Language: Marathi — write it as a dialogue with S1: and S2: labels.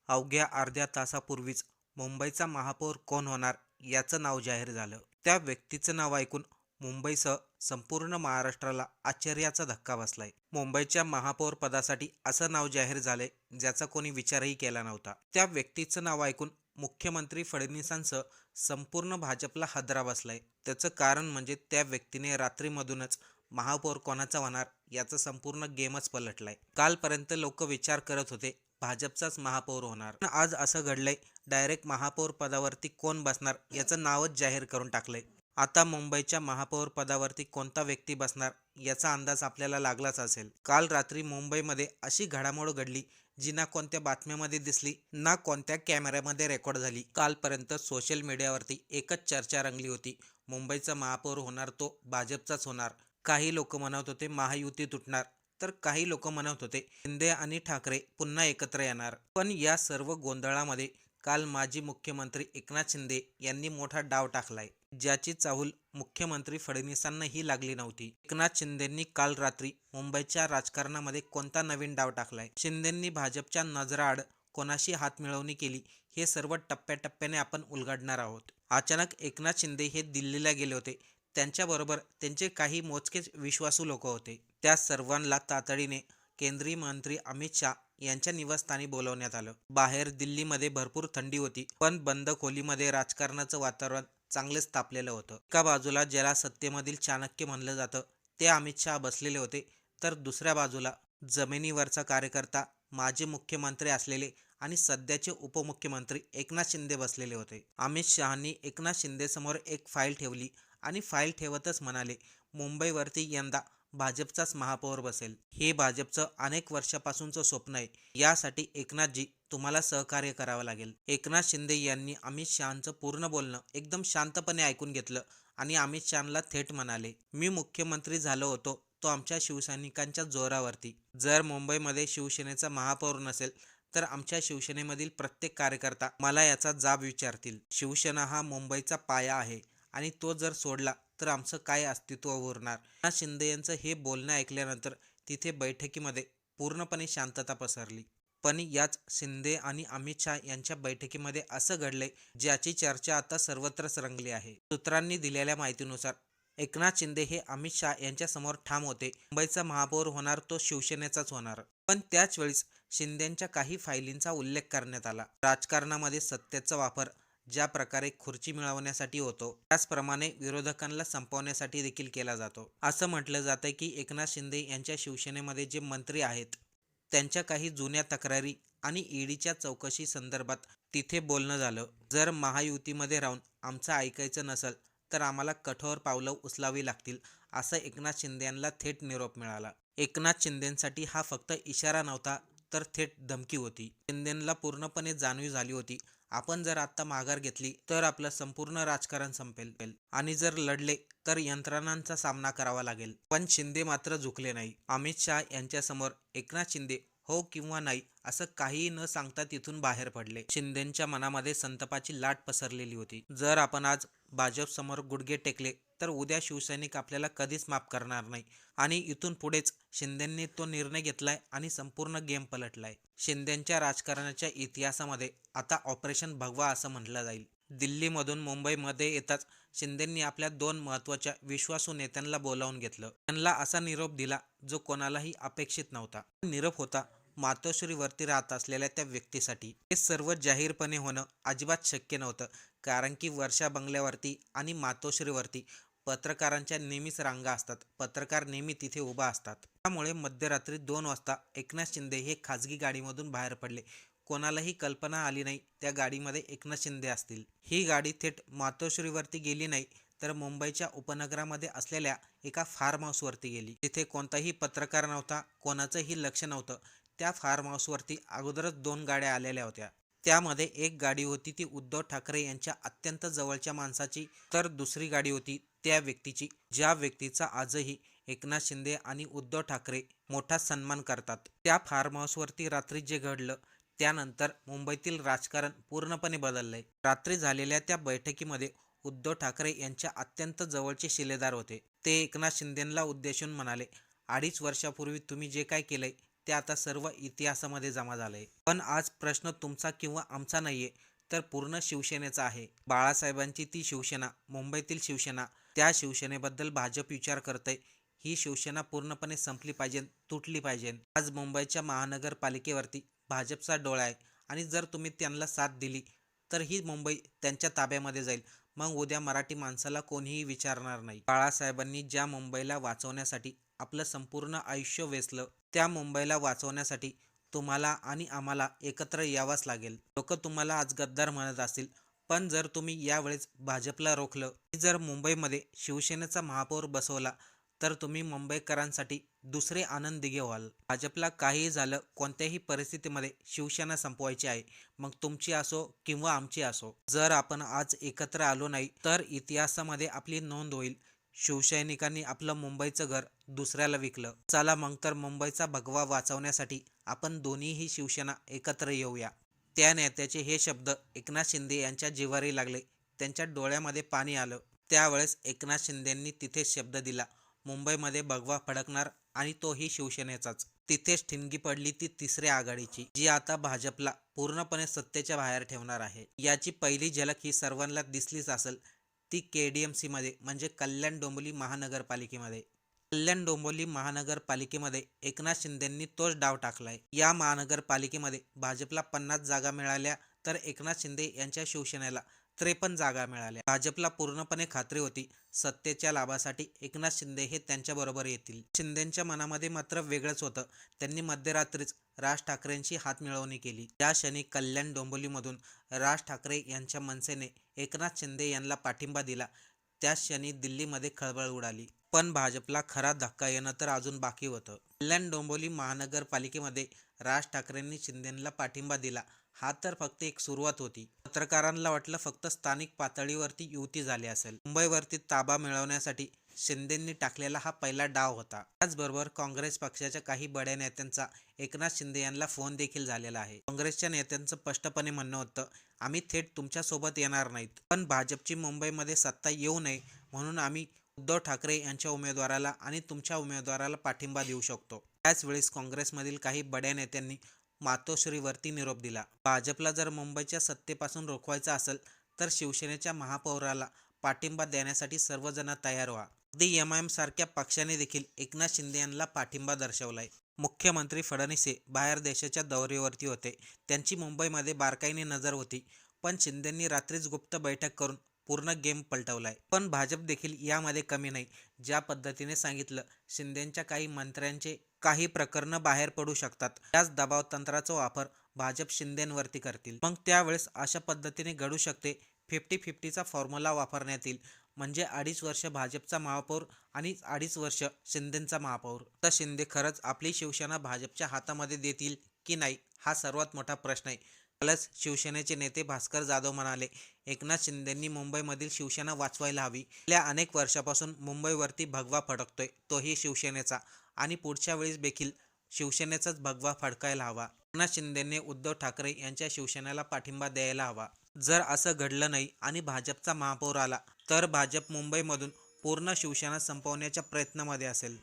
S1: अवघ्या अर्ध्या तासापूर्वीच मुंबईचा महापौर कोण होणार याचं नाव जाहीर झालं. त्या व्यक्तीचं नाव ऐकून मुंबईसह संपूर्ण महाराष्ट्राला आश्चर्याचा धक्का बसलाय. मुंबईच्या महापौर पदासाठी असं नाव जाहीर झालंय ज्याचा कोणी विचारही केला नव्हता. त्या व्यक्तीचं नाव ऐकून मुख्यमंत्री फडणवीसांसह संपूर्ण भाजपला हादरा बसलाय. त्याचं कारण म्हणजे त्या व्यक्तीने रात्रीमधूनच महापौर कोणाचा होणार याचा संपूर्ण गेमच पलटलाय. कालपर्यंत लोक विचार करत होते भाजपचाच महापौर होणार, पण आज असं घडलंय डायरेक्ट महापौर पदावरती कोण बसणार याचं नावच जाहीर करून टाकलंय. आता मुंबईच्या महापौर पदावरती कोणता व्यक्ती बसणार याचा अंदाज आपल्याला लागलाच असेल. काल रात्री मुंबईमध्ये अशी घडामोड घडली जी ना कोणत्या बातम्यामध्ये दिसली ना कोणत्या कॅमेऱ्यामध्ये रेकॉर्ड झाली. कालपर्यंत सोशल मीडियावरती एकच चर्चा रंगली होती, मुंबईचा महापौर होणार तो भाजपचाच होणार. काही लोक म्हणत होते महायुती तुटणार, तर काही लोक म्हणत होते शिंदे आणि ठाकरे पुन्हा एकत्र येणार. पण या सर्व गोंधळामध्ये काल माजी मुख्यमंत्री एकनाथ शिंदे यांनी मोठा डाव टाकलाय, ज्याची चाहूल मुख्यमंत्री फडणवीसांनाही लागली नव्हती. एकनाथ शिंदेंनी काल रात्री मुंबईच्या राजकारणामध्ये कोणता नवीन डाव टाकलाय, शिंदेंनी भाजपच्या नजराआड कोणाशी हात मिळवणी केली, हे सर्व टप्प्याटप्प्याने आपण उलगडणार आहोत. अचानक एकनाथ शिंदे हे दिल्लीला गेले होते. त्यांच्याबरोबर त्यांचे काही मोजकेच विश्वासू लोक होते. त्या सर्वांना तातडीने केंद्रीय मंत्री अमित शाह यांच्या निवासस्थानी बोलवण्यात आलं. बाहेर दिल्लीमध्ये भरपूर थंडी होती, पण बंद खोलीमध्ये राजकारणाचं वातावरण चांगलेच तापलेलं होतं. एका बाजूला ज्याला सत्तेमधील चाणक्य म्हणलं जातं ते अमित शहा बसलेले होते, तर दुसऱ्या बाजूला जमिनीवरचा कार्यकर्ता माजी मुख्यमंत्री असलेले आणि सध्याचे उपमुख्यमंत्री एकनाथ शिंदे बसलेले होते. अमित शहांनी एकनाथ शिंदेसमोर एक फाईल ठेवली आणि फाईल ठेवतच म्हणाले, मुंबईवरती यंदा भाजपचाच महापौर बसेल. हे भाजपचं अनेक वर्षापासूनचं स्वप्न आहे. यासाठी एकनाथजी तुम्हाला सहकार्य करावं लागेल. एकनाथ शिंदे यांनी अमित शहांचं पूर्ण बोलणं एकदम शांतपणे ऐकून घेतलं आणि अमित शहांना थेट म्हणाले, मी मुख्यमंत्री झालो होतो तो आमच्या शिवसैनिकांच्या जोरावरती. जर मुंबईमध्ये शिवसेनेचा महापौर नसेल तर आमच्या शिवसेनेमधील प्रत्येक कार्यकर्ता मला याचा जाब विचारतील. शिवसेना हा मुंबईचा पाया आहे आणि तो जर सोडला तर आमचं काय अस्तित्व उरणार. एकनाथ शिंदे यांचं हे बोलणं ऐकल्यानंतर तिथे बैठकीमध्ये पूर्णपणे शांतता पसरली. पण याच शिंदे आणि अमित शहा यांच्या बैठकीमध्ये असं घडलंय ज्याची चर्चा आता सर्वत्रच रंगली आहे. सूत्रांनी दिलेल्या माहितीनुसार एकनाथ शिंदे हे अमित शहा यांच्या समोर ठाम होते, मुंबईचा महापौर होणार तो शिवसेनेचाच होणार. पण त्याच वेळीच शिंदेंच्या काही फायलींचा उल्लेख करण्यात आला. राजकारणामध्ये सत्तेचा वापर ज्या प्रकारे खुर्ची मिळवण्यासाठी होतो त्याचप्रमाणे विरोधकांना संपवण्यासाठी देखील केला जातो. असं म्हटलं जातं की एकनाथ शिंदे यांच्या शिवसेनेमध्ये जे मंत्री आहेत त्यांच्या काही जुन्या तक्रारी आणि ईडीच्या चौकशी संदर्भात तिथे बोलणं झालं. जर महायुतीमध्ये राहून आमचं ऐकायचं नसेल तर आम्हाला कठोर पावलं उचलावी लागतील, असं एकनाथ शिंदे यांना थेट निरोप मिळाला. एकनाथ शिंदेंसाठी हा फक्त इशारा नव्हता तर थेट धमकी होती. शिंदेंना पूर्णपणे जाणीव झाली होती, आपण जर आत्ता माघार घेतली तर आपलं संपूर्ण राजकारण संपेल आणि जर लढले तर यंत्रणांचा सामना करावा लागेल. पण शिंदे मात्र झुकले नाही. अमित शहा यांच्यासमोर एकनाथ शिंदे हो किंवा नाही असं काहीही न सांगता तिथून बाहेर पडले. शिंदेंच्या मनामध्ये संतापाची लाट पसरलेली होती. जर आपण आज भाजपसमोर गुडघे टेकले तर उद्या शिवसैनिक आपल्याला कधीच माफ करणार नाही आणि इथून पुढेच शिंदेंनी तो निर्णय घेतलाय आणि संपूर्ण गेम पलटलाय. शिंदेंच्या राजकारणाच्या इतिहासामध्ये आता ऑपरेशन भगवा असं म्हटलं जाईल. दिल्लीमधून मुंबईमध्ये येताच शिंदेंनी आपल्या दोन महत्त्वाच्या विश्वासू नेत्यांना बोलावून घेतलं. त्यांना असा निरोप दिला जो कोणालाही अपेक्षित नव्हता. निरोप होता मातोश्रीवरती राहत असलेल्या त्या व्यक्तीसाठी. हे सर्व जाहीरपणे होणं अजिबात शक्य नव्हतं, कारण की वर्षा बंगल्यावरती आणि मातोश्रीवरती पत्रकारांच्या नेहमीच रांगा असतात. पत्रकार नेहमी तिथे उभा असतात. त्यामुळे मध्यरात्री 2 वाजता एकनाथ शिंदे हे खाजगी गाडीमधून बाहेर पडले. कोणालाही कल्पना आली नाही त्या गाडीमध्ये एकनाथ शिंदे असतील. ही गाडी थेट मातोश्रीवरती गेली नाही तर मुंबईच्या उपनगरामध्ये असलेल्या एका फार्म हाऊसवरती गेली. तिथे कोणताही पत्रकार नव्हता, कोणाचंही लक्ष नव्हतं. त्या फार्म हाऊसवरती अगोदरच 2 गाड्या आलेल्या होत्या. त्यामध्ये एक गाडी होती ती उद्धव ठाकरे यांच्या अत्यंत जवळच्या माणसाची, तर दुसरी गाडी होती त्या व्यक्तीची ज्या व्यक्तीचा आजही एकनाथ शिंदे आणि उद्धव ठाकरे मोठा सन्मान करतात. त्या फार्म हाऊसवरती रात्री जे घडलं त्यानंतर मुंबईतील राजकारण पूर्णपणे बदललंय. रात्री झालेल्या त्या बैठकीमध्ये उद्धव ठाकरे यांच्या अत्यंत जवळचे शिलेदार होते. ते एकनाथ शिंदेंना उद्देशून म्हणाले, 2.5 वर्षापूर्वी तुम्ही जे काय केलंय ते आता सर्व इतिहासामध्ये जमा झालंय. पण आज प्रश्न तुमचा किंवा आमचा नाहीये, तर पूर्ण शिवसेनेचा आहे. बाळासाहेबांची ती शिवसेना, मुंबईतील शिवसेना, त्या शिवसेनेबद्दल भाजप विचार करतंय. ही शिवसेना पूर्णपणे संपली पाहिजे, तुटली पाहिजे. आज मुंबईच्या महानगरपालिकेवरती भाजपचा डोळा आहे आणि जर तुम्ही त्यांना साथ दिली तर ही मुंबई त्यांच्या ताब्यामध्ये जाईल. मग उद्या मराठी माणसाला कोणीही विचारणार नाही. बाळासाहेबांनी ज्या मुंबईला वाचवण्यासाठी आपलं संपूर्ण आयुष्य वेचलं, त्या मुंबईला वाचवण्यासाठी तुम्हाला आणि आम्हाला एकत्र यावंच लागेल. लोक तुम्हाला आज गद्दार म्हणत असतील, पण जर तुम्ही यावेळेस भाजपला रोखलं, जर मुंबईमध्ये शिवसेनेचा महापौर बसवला, तर तुम्ही मुंबईकरांसाठी दुसरे आनंद दिघे व्हाल. भाजपला काहीही झालं, कोणत्याही परिस्थितीमध्ये शिवसेना संपवायची आहे, मग तुमची असो किंवा आमची असो. जर आपण आज एकत्र आलो नाही तर इतिहासामध्ये आपली नोंद होईल. शिवसैनिकांनी आपलं मुंबईचं घर दुसऱ्याला विकलं. चला मग तर मुंबईचा भगवा वाचवण्यासाठी आपण दोन्हीही शिवसेना एकत्र येऊया. त्या नेत्याचे हे शब्द एकनाथ शिंदे यांच्या जिव्हारी लागले. त्यांच्या डोळ्यामध्ये पाणी आलं. त्यावेळेस एकनाथ शिंदेंनी तिथेच शब्द दिला, मुंबईमध्ये भगवा फडकणार आणि तोही शिवसेनेचाच. तिथेच ठिणगी पडली ती तिसऱ्या आघाडीची, जी आता भाजपला पूर्णपणे सत्तेच्या बाहेर ठेवणार आहे. याची पहिली झलक ही सर्वांना दिसलीच असेल, ती KDMC मध्ये, म्हणजे कल्याण डोंबिवली महानगरपालिकेमध्ये. कल्याण डोंबिवली महानगरपालिकेमध्ये एकनाथ शिंदेंनी तोच डाव टाकलाय. या महानगरपालिकेमध्ये भाजपला 50 जागा मिळाल्या तर एकनाथ शिंदे यांच्या शिवसेनेला 53 जागा मिळाल्या. भाजपला पूर्णपणे खात्री होती, सत्तेच्या लाभासाठी एकनाथ शिंदे हे त्यांच्याबरोबर येतील. शिंदेंच्या मनामध्ये मात्र वेगळंच होतं. त्यांनी मध्यरात्रीच राज ठाकरेंची हातमिळवणी केली. ज्या क्षणी कल्याण डोंबिवलीमधून राज ठाकरे यांच्या मनसेने एकनाथ शिंदे यांना पाठिंबा दिला, त्याच क्षणी दिल्लीमध्ये खळबळ उडाली. पण भाजपला खरा धक्का येणं तर अजून बाकी होतं. कल्याण डोंबिवली महानगरपालिकेमध्ये राज ठाकरेंनी शिंदेंना पाठिंबा दिला, हा तर फक्त एक सुरुवात होती. पत्रकारांना वाटलं फक्त स्थानिक पातळीवरती युती झाली असेल. मुंबईवरती ताबा मिळवण्यासाठी शिंदेंनी टाकलेला हा पहिला डाव होता. त्याचबरोबर काँग्रेस पक्षाच्या काही बड्या नेत्यांचा एकनाथ शिंदे यांना फोन देखील झालेला आहे. काँग्रेसच्या नेत्यांचं स्पष्टपणे म्हणणं होतं, आम्ही थेट तुमच्यासोबत येणार नाहीत, पण भाजपची मुंबईमध्ये सत्ता येऊ नये म्हणून आम्ही उद्धव ठाकरे यांच्या उमेदवाराला आणि तुमच्या उमेदवाराला पाठिंबा देऊ शकतो. त्याचवेळेस काँग्रेसमधील काही बड्या नेत्यांनी मातोश्रीवरती निरोप दिला. भाजपला जर मुंबईच्या सत्तेपासून रोखवायचं असेल तर शिवसेनेच्या महापौराला पाठिंबा देण्यासाठी सर्वजण तयार व्हा. अगदी MIM सारख्या पक्षाने देखील एकनाथ शिंदे यांना पाठिंबा दर्शवलाय. मुख्यमंत्री फडणवीस बाहेर देशाच्या दौऱ्यावरती होते. त्यांची मुंबईमध्ये बारकाईने नजर होती, पण शिंदेंनी रात्रीच गुप्त बैठक करून पूर्ण गेम पलटवलाय. पण भाजप देखील यामध्ये कमी नाही. ज्या पद्धतीने सांगितलं, शिंदेंच्या काही मंत्र्यांचे काही प्रकरणं बाहेर पडू शकतात, त्याच दबाव तंत्राचा वापर भाजप शिंदेंवरती करतील. मग त्यावेळेस अशा पद्धतीने घडू शकते, 50-50चा फॉर्म्युला वापरण्यात येईल. म्हणजे 2.5 वर्ष भाजपचा महापौर आणि 2.5 वर्ष शिंदेंचा महापौर. तर शिंदे खरंच आपली शिवसेना भाजपच्या हातामध्ये देतील की नाही, हा सर्वात मोठा प्रश्न आहे. कालच शिवसेनेचे नेते भास्कर जाधव म्हणाले, एकनाथ शिंदेंनी मुंबईमधील शिवसेना वाचवायला हवी. गेल्या अनेक वर्षापासून मुंबईवरती भगवा फडकतोय, तोही शिवसेनेचा, आणि पुढच्या वेळेस देखील शिवसेनेचाच भगवा फडकायला हवा. एकनाथ शिंदेंनी उद्धव ठाकरे यांच्या शिवसेनेला पाठिंबा द्यायला हवा. जर असं घडलं नाही आणि भाजपचा महापौर आला तर भाजप मुंबईमधून पूर्ण शिवसेना संपवण्याच्या प्रयत्नामध्ये असेल.